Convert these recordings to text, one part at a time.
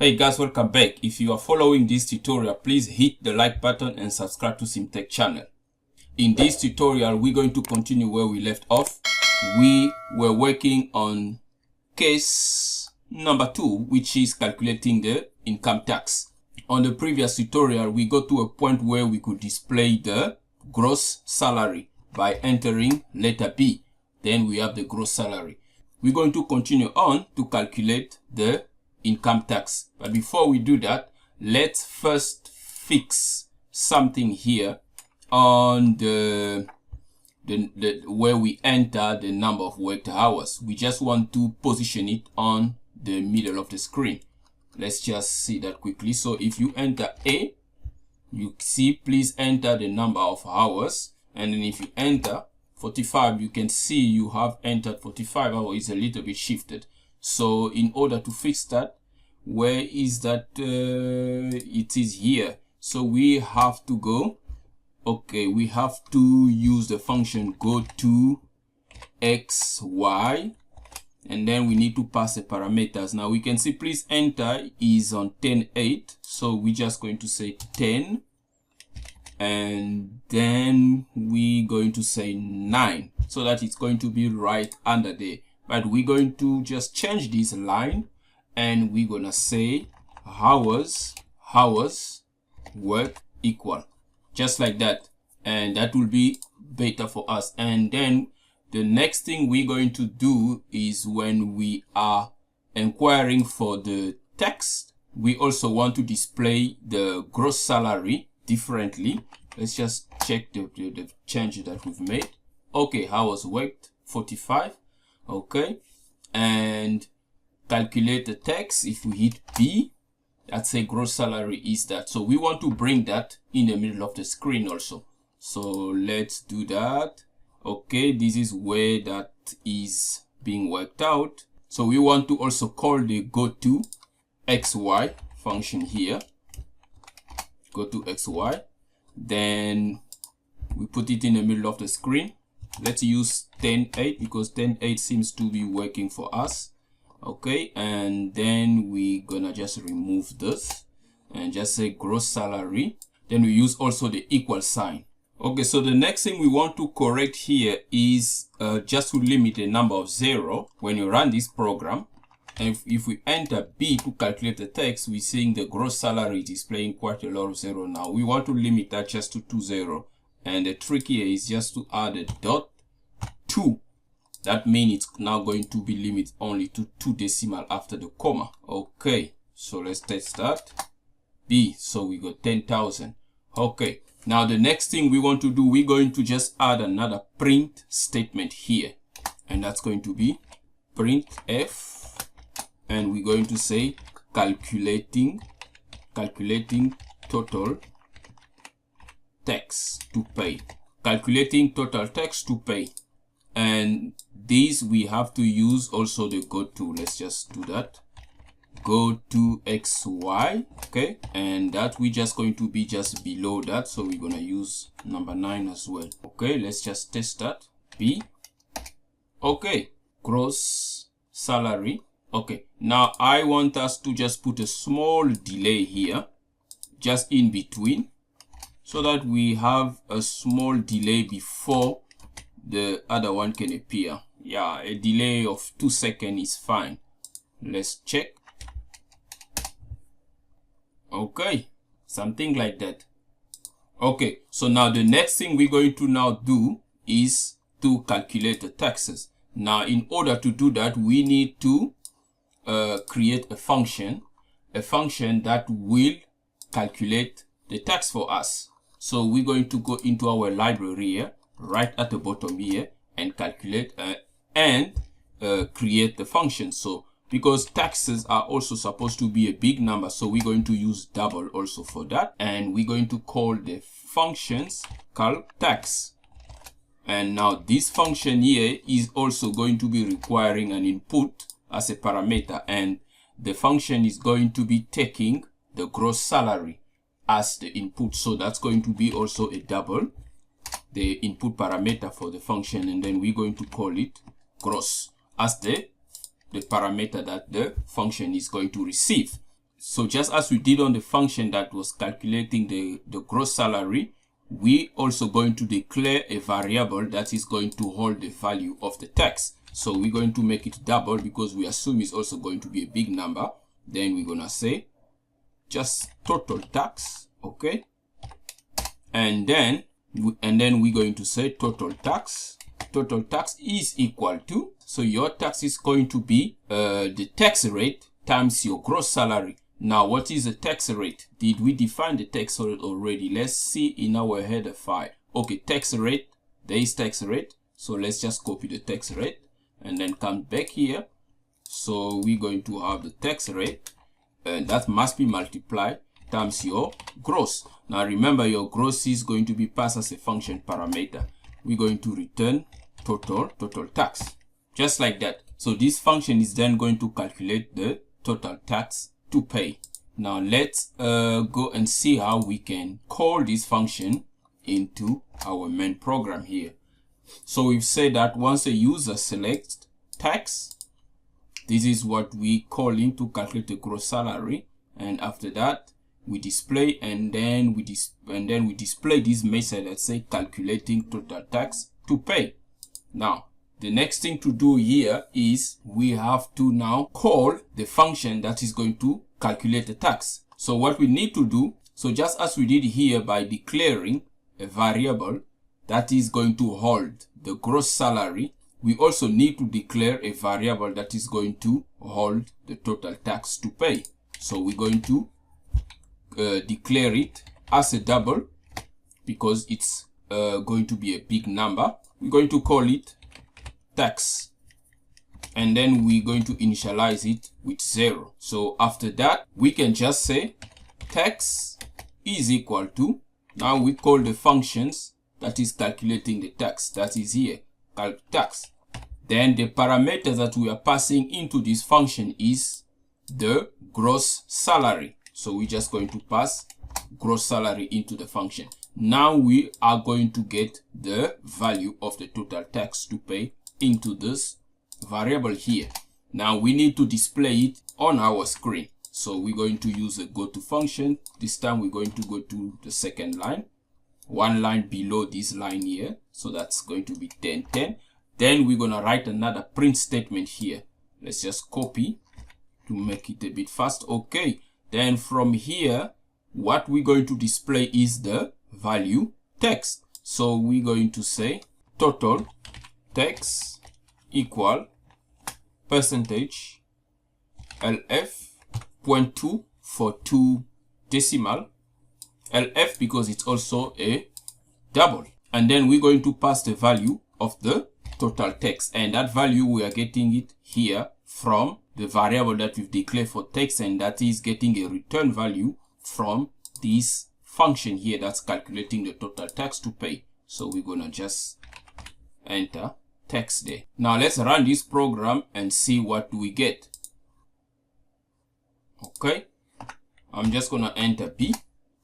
Hey guys, welcome back. If you are following this tutorial, please hit the like button and subscribe to CMTEQ channel. In this tutorial, we're going to continue where we left off. We were working on case number 2, which is calculating the income tax. On the previous tutorial, we got to a point where we could display the gross salary by entering letter B. Then we have the gross salary. We're going to continue on to calculate the income tax. But before we do that, let's first fix something here on the where we enter the number of worked hours. We just want to position it on the middle of the screen. Let's just see that quickly. So if you enter A, you see please enter the number of hours, and then if you enter 45, you can see you have entered 45 hours. It's a little bit shifted. So in order to fix that, where is that? It is here. So we have to go, okay, we have to use the function go to xy, and then we need to pass the parameters. Now we can see please enter is on 10.8, so we're just going to say 10, and then we're going to say 9, so that it's going to be right under there. But we're going to just change this line, and we're gonna say hours work equal, just like that, and that will be better for us. And then the next thing we're going to do is when we are inquiring for the text, we also want to display the gross salary differently. Let's just check the change that we've made. Okay, hours worked 45. Okay, and calculate the text. If we hit B, that's a gross salary is that. So we want to bring that in the middle of the screen also. So let's do that. Okay, this is where that is being worked out. So we want to also call the go to xy function here. Go to xy. Then we put it in the middle of the screen. Let's use 10.8 because 10.8 seems to be working for us. Okay, and then we're gonna just remove this and just say gross salary. Then we use also the equal sign. Okay, so the next thing we want to correct here is just to limit the number of 0 when you run this program. And if we enter B to calculate the text, we're seeing the gross salary is displaying quite a lot of 0 now. We want to limit that just to 20. And the trick here is just to add a dot 2. That means it's now going to be limited only to 2 decimal after the comma. Okay, so let's test that. B, so we got 10,000. Okay, now the next thing we want to do, we're going to just add another print statement here. And that's going to be printf. And we're going to say calculating total text to pay. Calculating total text to pay. And this we have to use also the go to. Let's just do that. Go to xy. Okay, and that we just going to be just below that, so we're gonna use number 9 as well. Okay, let's just test that. B. Okay, gross salary. Okay, now I want us to just put a small delay here just in between, so that we have a small delay before the other one can appear. Yeah, a delay of 2 seconds is fine. Let's check. Okay, something like that. Okay, so now the next thing we're going to now do is to calculate the taxes. Now in order to do that, we need to create a function that will calculate the tax for us. So we're going to go into our library here, right at the bottom here, and calculate and create the function. So because taxes are also supposed to be a big number, so we're going to use double also for that, and we're going to call the functions calc tax. And now this function here is also going to be requiring an input as a parameter, and the function is going to be taking the gross salary as the input. So that's going to be also a double, the input parameter for the function, and then we're going to call it gross as the parameter that the function is going to receive. So just as we did on the function that was calculating the gross salary, we also going to declare a variable that is going to hold the value of the tax. So we're going to make it double because we assume it's also going to be a big number. Then we're gonna say just total tax, okay? And then we're going to say total tax is equal to, so your tax is going to be the tax rate times your gross salary. Now, what is the tax rate? Did we define the tax rate already? Let's see in our header file. Okay, tax rate, there is tax rate. So let's just copy the tax rate and then come back here. So we're going to have the tax rate, and that must be multiplied times your gross. Now remember, your gross is going to be passed as a function parameter. We're going to return total tax, just like that. So this function is then going to calculate the total tax to pay. Now let's go and see how we can call this function into our main program here. So we've said that once a user selects tax, this is what we call in to calculate the gross salary, and after that we display and then we display this method that say calculating total tax to pay. Now the next thing to do here is we have to now call the function that is going to calculate the tax. So what we need to do, so just as we did here by declaring a variable that is going to hold the gross salary, we also need to declare a variable that is going to hold the total tax to pay. So we're going to declare it as a double because it's going to be a big number. We're going to call it tax, and then we're going to initialize it with 0. So after that we can just say tax is equal to, now we call the functions that is calculating the tax, that is here, calc tax. Then the parameter that we are passing into this function is the gross salary. So we're just going to pass gross salary into the function. Now we are going to get the value of the total tax to pay into this variable here. Now we need to display it on our screen. So we're going to use a go to function. This time we're going to go to the second line, one line below this line here. So that's going to be 1010. Then we're going to write another print statement here. Let's just copy to make it a bit fast. Okay. Then from here, what we're going to display is the value text. So we're going to say total tax equal percentage LF 0.2 for 2 decimal, LF because it's also a double, and then we're going to pass the value of the total tax, and that value we are getting it here from the variable that we've declared for text, and that is getting a return value from this function here that's calculating the total tax to pay. So we're gonna just enter text there. Now let's run this program and see what do we get. Okay, I'm just gonna enter B.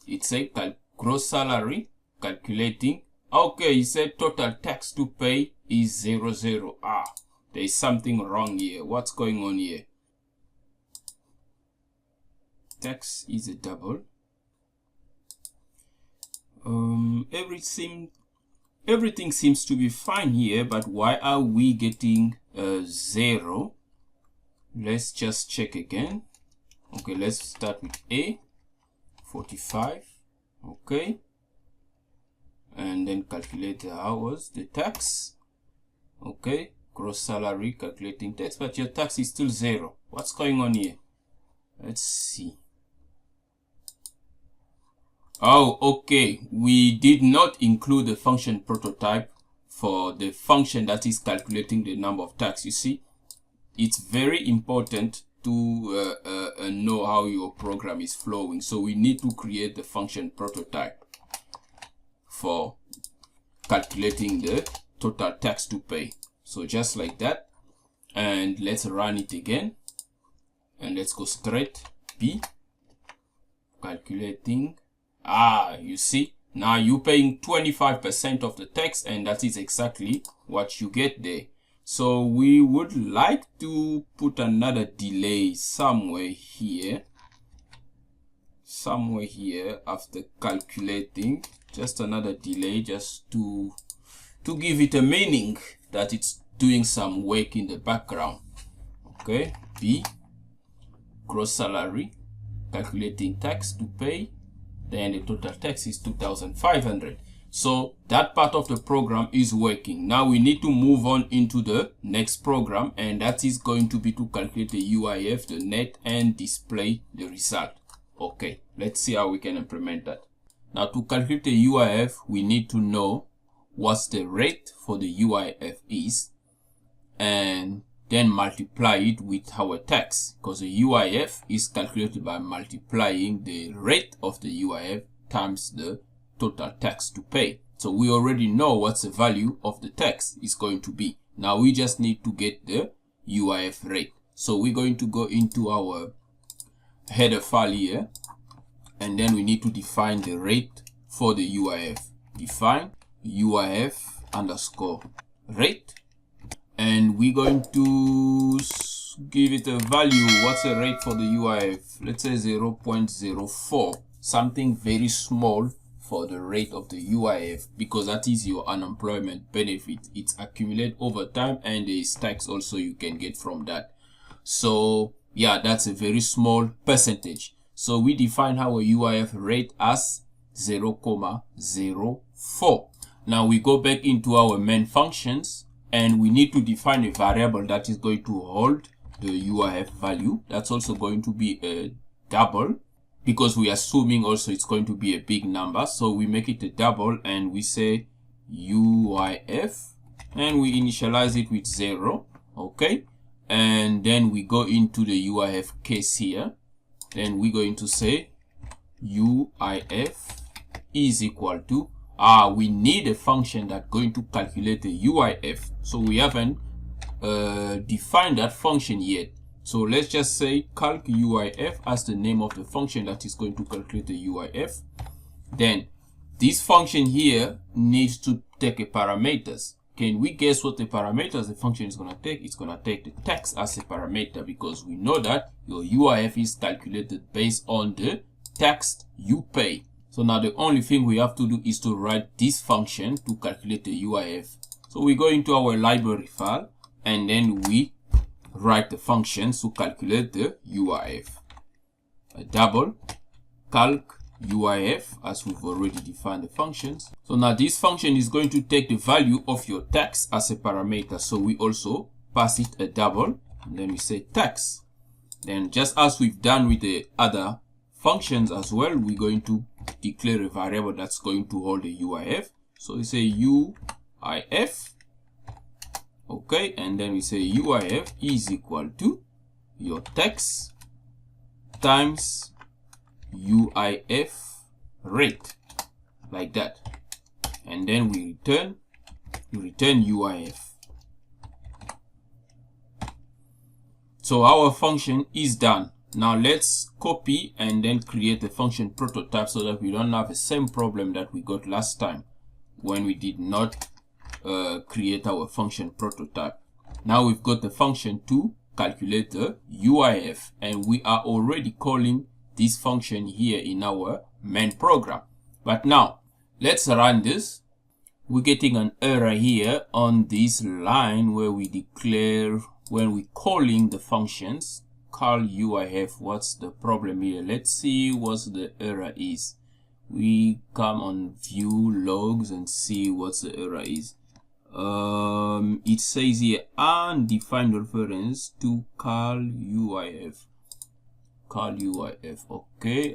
It said gross salary calculating. Okay, it said total tax to pay is 00. There is something wrong here. What's going on here? Tax is a double. Everything seems to be fine here, but why are we getting 0? Let's just check again. Okay, let's start with A, 45. Okay, and then calculate the hours, the tax. Okay, gross salary, calculating tax, but your tax is still 0. What's going on here? Let's see. Oh, okay, we did not include the function prototype for the function that is calculating the number of tax. You see, it's very important to know how your program is flowing. So we need to create the function prototype for calculating the total tax to pay. So just like that, and let's run it again, and let's go straight B, calculating. You see, now you're paying 25% of the tax, and that is exactly what you get there. So we would like to put another delay somewhere here. somewhere here after calculating, just another delay just to give it a meaning that it's doing some work in the background. Okay, B, gross salary, calculating tax to pay, then the total tax is 2,500. So that part of the program is working. Now we need to move on into the next program, and that is going to be to calculate the UIF, the net, and display the result. Okay, let's see how we can implement that. Now to calculate the UIF, we need to know what's the rate for the UIF is, and then multiply it with our tax, because the UIF is calculated by multiplying the rate of the UIF times the total tax to pay. So we already know what's the value of the tax is going to be. Now we just need to get the UIF rate. So we're going to go into our header file here, and then we need to define the rate for the UIF. Define UIF underscore rate, and we're going to give it a value. What's the rate for the UIF? Let's say 0.04, something very small for the rate of the UIF, because that is your unemployment benefit. It's accumulated over time, and there is tax also you can get from that. So yeah, that's a very small percentage. So we define our UIF rate as 0.04. Now we go back into our main functions, and we need to define a variable that is going to hold the UIF value. That's also going to be a double, because we are assuming also it's going to be a big number. So we make it a double, and we say UIF, and we initialize it with 0. Okay, and then we go into the UIF case here. Then we're going to say UIF is equal to, we need a function that's going to calculate the UIF. So we haven't defined that function yet. So let's just say calc UIF as the name of the function that is going to calculate the UIF. Then this function here needs to take a parameters. Can we guess what the parameters the function is going to take? It's going to take the tax as a parameter, because we know that your UIF is calculated based on the tax you pay. So now the only thing we have to do is to write this function to calculate the UIF. So we go into our library file, and then we write the functions to calculate the UIF. A double calc UIF, as we've already defined the functions. So now this function is going to take the value of your tax as a parameter. So we also pass it a double, and then we say tax. Then just as we've done with the other functions as well, we're going to declare a variable that's going to hold the UIF. So we say UIF. Okay, and then we say UIF is equal to your tax times UIF rate, like that. And then we return UIF. So our function is done. Now let's copy and then create a function prototype, so that we don't have the same problem that we got last time when we did not create our function prototype. Now we've got the function to calculate the UIF, and we are already calling this function here in our main program. But now let's run this. We're getting an error here on this line where we declare, when we're calling the functions, call UIF. What's the problem here? Let's see what the error is. We come on view logs and see what the error is. It says here undefined reference to call UIF. Call UIF. Okay.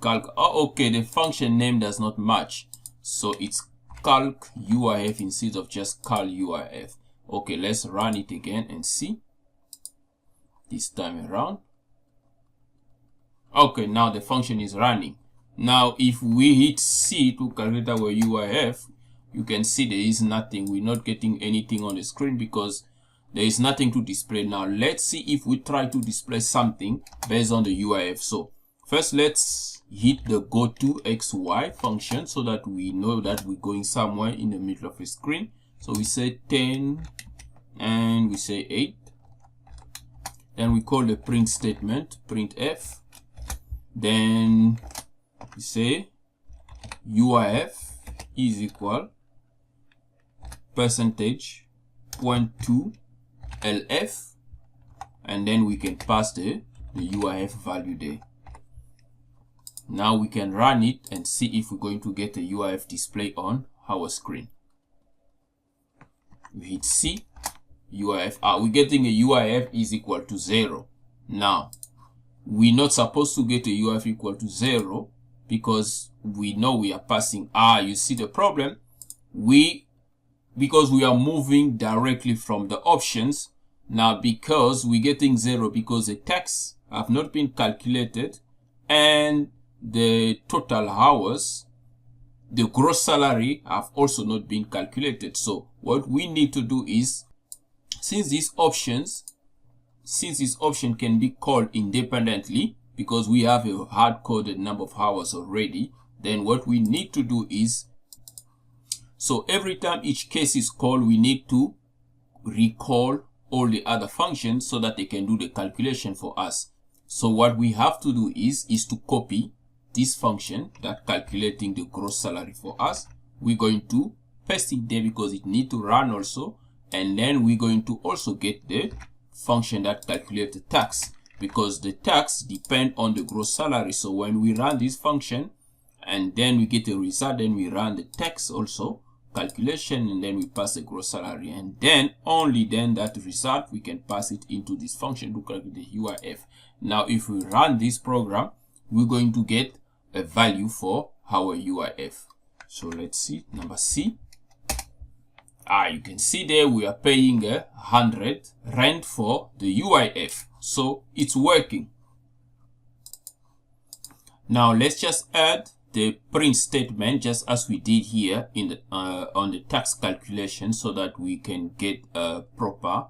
Calc. Oh, okay. The function name does not match, so it's calc UIF instead of just call UIF. Okay, let's run it again and see. This time around. Okay, now the function is running. Now if we hit C to calculate our UIF, you can see there is nothing. We're not getting anything on the screen because there is nothing to display. Now let's see if we try to display something based on the UIF. So first let's hit the go to XY function so that we know that we're going somewhere in the middle of the screen. So we say 10 and we say 8. Then we call the print statement, printf. then we say UIF is equal %.2 LF, and then we can pass the UIF value there. Now we can run it and see if we're going to get a UIF display on our screen. We hit C, UIF, we're getting a UIF is equal to 0. Now, we're not supposed to get a UIF equal to 0 because we know we are passing. You see the problem? Because we are moving directly from the options. Now, because we're getting 0 because the tax have not been calculated and the total hours, the gross salary have also not been calculated. So what we need to do is, since this option can be called independently because we have a hard-coded number of hours already, then what we need to do is, so every time each case is called, we need to recall all the other functions so that they can do the calculation for us. So what we have to do is to copy this function that calculating the gross salary for us. We're going to paste it there because it needs to run also, and then we're going to also get the function that calculates the tax because the tax depend on the gross salary. So when we run this function and then we get a result, then we run the tax also calculation, and then we pass the gross salary, and then only then that result we can pass it into this function to calculate the UIF. Now if we run this program, we're going to get a value for our UIF. So let's see, number C. You can see there we are paying 100 rent for the UIF. So it's working. Now let's just add the print statement just as we did here in the on the tax calculation so that we can get a proper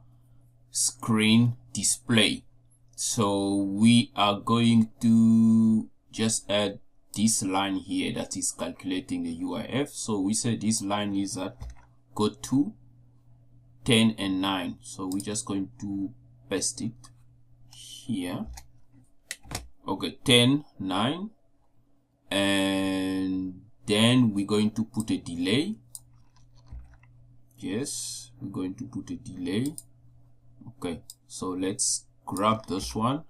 screen display. So we are going to just add this line here that is calculating the UIF. So we say this line is at go to 10 and 9. So we're just going to paste it here. Okay, 10, 9. And then we're going to put a delay. Yes, we're going to put a delay. Okay, so let's grab this one,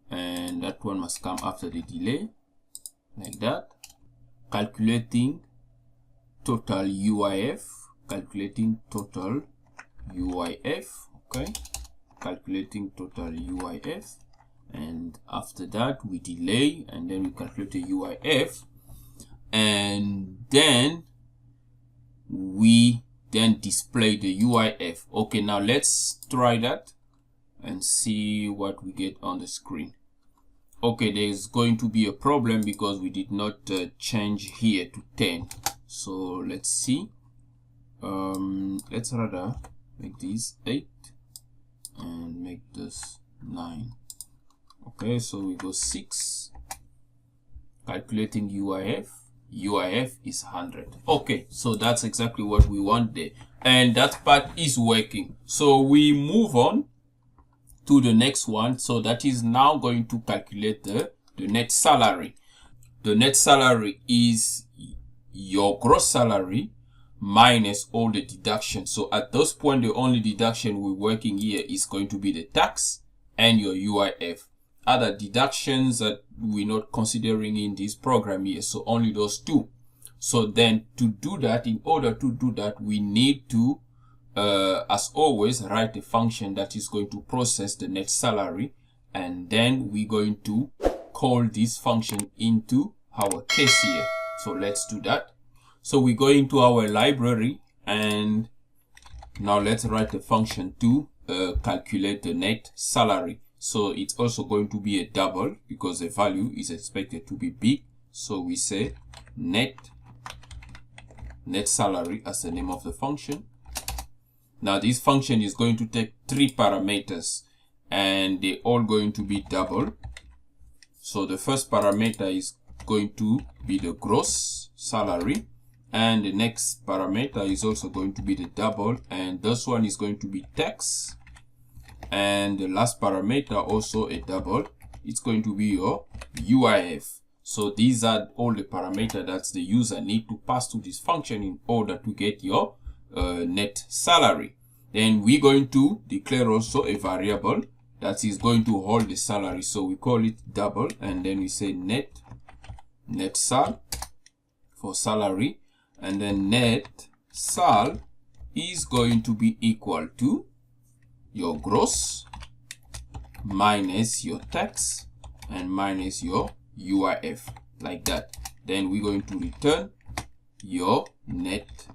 and that one must come after the delay, like that. Calculating total UIF, calculating total UIF. Okay, calculating total UIF. And after that we delay, and then we calculate the UIF, and then we display the UIF. Okay, now let's try that and see what we get on the screen. Okay, there's going to be a problem because we did not change here to 10. So let's see. Let's rather make this 8 and make this 9. Okay, so we go 6, calculating UIF. UIF is 100. Okay, so that's exactly what we want there, and that part is working. So we move on to the next one. So that is now going to calculate the net salary. The net salary is your gross salary minus all the deductions. So at this point, the only deduction we're working here is going to be the tax and your UIF. Other deductions that we're not considering in this program here, so only those two. So then to do that, in order to do that, we need to as always write a function that is going to process the net salary, and then we're going to call this function into our case here. So let's do that. So we go into our library, and now let's write a function to calculate the net salary. So it's also going to be a double because the value is expected to be big. So we say net salary as the name of the function. Now this function is going to take 3 parameters, and they're all going to be double. So the first parameter is going to be the gross salary, and the next parameter is also going to be the double, and this one is going to be tax. And the last parameter also a double, it's going to be your UIF. So these are all the parameters that the user need to pass to this function in order to get your net salary. Then we're going to declare also a variable that is going to hold the salary. So we call it double, and then we say net sal for salary, and then net sal is going to be equal to your gross minus your tax and minus your UIF, like that. Then we're going to return your net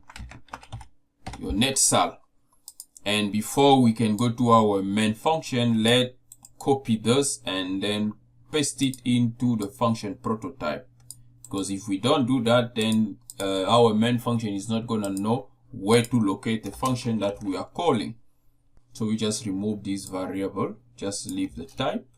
sal. And before we can go to our main function, let's copy this and then paste it into the function prototype, because if we don't do that, then our main function is not gonna know where to locate the function that we are calling. So we just remove this variable, just leave the type,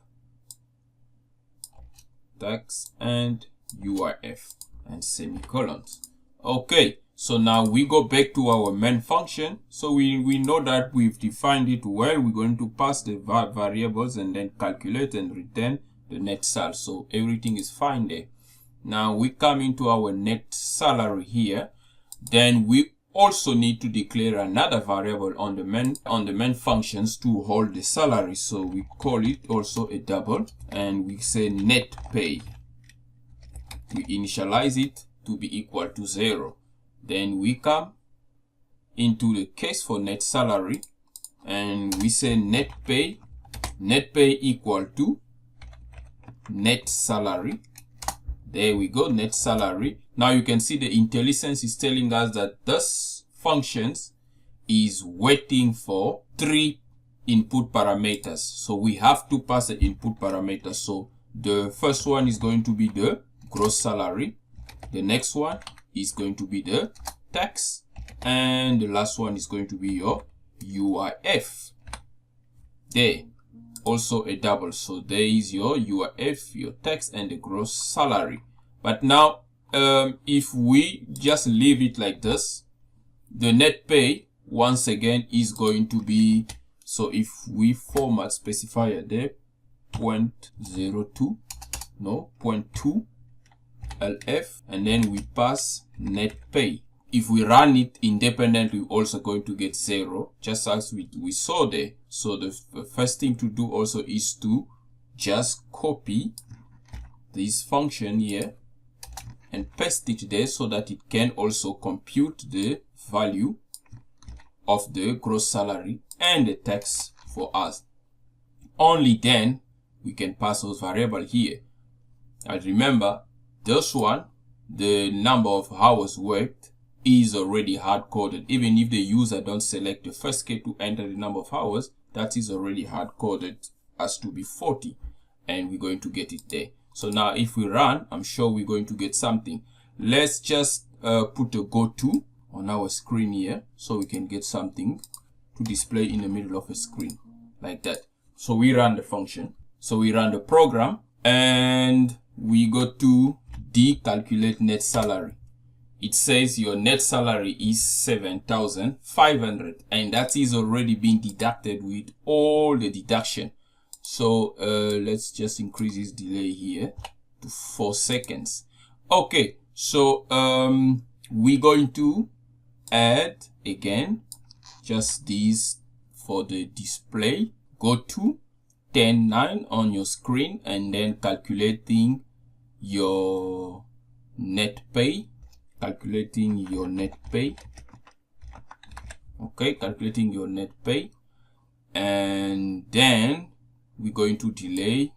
tax and UIF and semicolons. Okay, so now we go back to our main function. So we know that we've defined it well. We're going to pass the variables and then calculate and return the net sal. So everything is fine there. Now we come into our net salary here. Then we also need to declare another variable on the main functions to hold the salary. So we call it also a double, and we say net pay. We initialize it to be equal to 0. Then we come into the case for net salary, and we say net pay equal to net salary. There we go, net salary. Now you can see the IntelliSense is telling us that this functions is waiting for 3 input parameters. So we have to pass the input parameters. So the first one is going to be the gross salary. The next one is going to be the tax. And the last one is going to be your UIF. There. Also a double. So there is your UIF, your tax, and the gross salary. But now, if we just leave it like this, the net pay once again is going to be, so if we format specifier there, 0.02 LF, and then we pass net pay. If we run it independently, we're also going to get 0, just as we saw there. So the first thing to do also is to just copy this function here and paste it there so that it can also compute the value of the gross salary and the tax for us. Only then we can pass those variables here. And remember, this one, the number of hours worked, is already hard-coded. Even if the user don't select the first key to enter the number of hours, that is already hard-coded as to be 40, and we're going to get it there. So now if we run, I'm sure we're going to get something. Let's just put a go-to on our screen here so we can get something to display in the middle of a screen like that. So we run the function. So we run the program and we go to calculate net salary. It says your net salary is 7,500, and that is already being deducted with all the deduction. So let's just increase this delay here to 4 seconds. Okay, so we're going to add again just these for the display. Go to 10.9 on your screen and then calculating your net pay. Calculating your net pay. Okay, calculating your net pay, and then we're going to delay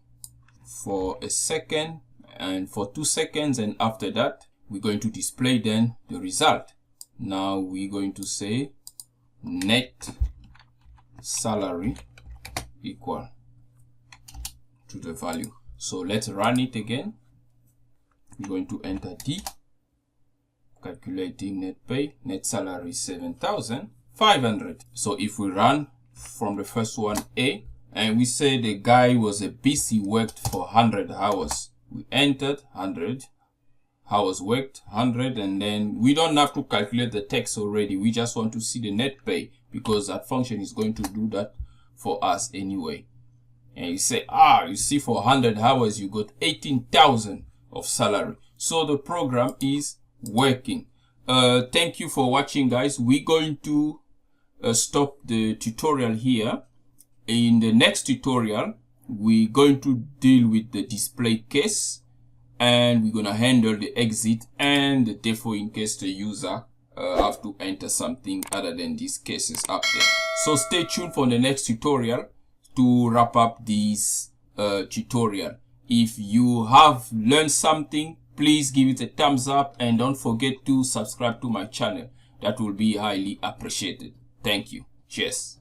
for a second and for 2 seconds, and after that we're going to display then the result. Now we're going to say net salary equal to the value. So let's run it again. We're going to enter D. Calculating net pay, net salary 7,500. So if we run from the first one A, and we say the guy was a BC, worked for 100 hours. We entered 100 hours worked, 100, and then we don't have to calculate the tax already. We just want to see the net pay because that function is going to do that for us anyway. and you say, you see, for 100 hours you got 18,000 of salary. So the program is working. Thank you for watching, guys. We're going to stop the tutorial here. In the next tutorial, we're going to deal with the display case, and we're going to handle the exit and the default in case the user have to enter something other than these cases up there. So stay tuned for the next tutorial to wrap up this tutorial. If you have learned something, please give it a thumbs up and don't forget to subscribe to my channel. That will be highly appreciated. Thank you. Cheers.